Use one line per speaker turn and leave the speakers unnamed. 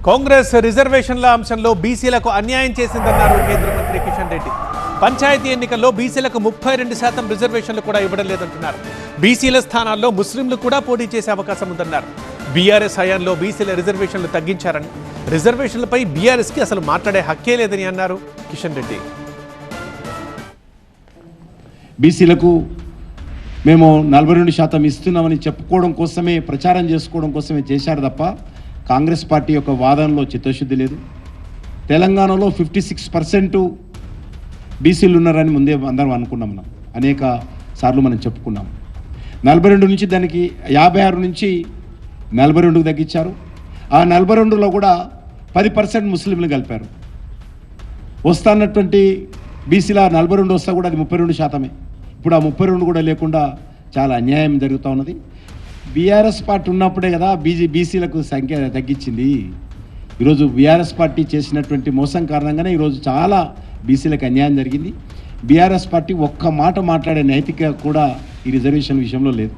కాంగ్రెస్ రిజర్వేషన్ల అంశంలో బీసీలకు అన్యాయం చేసిందన్నారు కేంద్ర మంత్రి కిషన్ రెడ్డి. పంచాయతీ ఎన్నికల్లో బీసీలకు 32% రిజర్వేషన్లు కూడా ఇవ్వడం లేదంటున్నారు. బీసీల స్థానాల్లో ముస్లింలు కూడా పోటీ చేసే అవకాశం ఉందన్నారు. బీఆర్ఎస్ హయాంలో బీసీల రిజర్వేషన్లు తగ్గించారని, రిజర్వేషన్లపై బీఆర్ఎస్కి అసలు మాట్లాడే హక్కే లేదని అన్నారు కిషన్ రెడ్డి.
బీసీలకు మేము 42% ఇస్తున్నామని చెప్పుకోవడం కోసమే, ప్రచారం చేసుకోవడం కోసమే చేశారు తప్ప కాంగ్రెస్ పార్టీ యొక్క వాదనలో చిత్తశుద్ధి లేదు. తెలంగాణలో 56% బీసీలు ఉన్నారని ముందే అందరం అనుకున్నాం. మనం అనేక సార్లు మనం చెప్పుకున్నాం. 42 నుంచి దానికి 56 నుంచి 42కు తగ్గించారు. ఆ 42లో కూడా 10% ముస్లింలు కలిపారు. వస్తున్నటువంటి బీసీల 42 వస్తా కూడా అది 32%. ఇప్పుడు ఆ 32 కూడా లేకుండా చాలా అన్యాయం జరుగుతూ ఉన్నది. బీఆర్ఎస్ పార్టీ ఉన్నప్పుడే కదా బీసీలకు సంఖ్య తగ్గించింది. ఈరోజు బీఆర్ఎస్ పార్టీ చేసినటువంటి మోసం కారణంగానే ఈరోజు చాలా బీసీలకు అన్యాయం జరిగింది. బీఆర్ఎస్ పార్టీ ఒక్క మాట మాట్లాడే నైతిక కూడా ఈ రిజర్వేషన్ విషయంలో లేదు.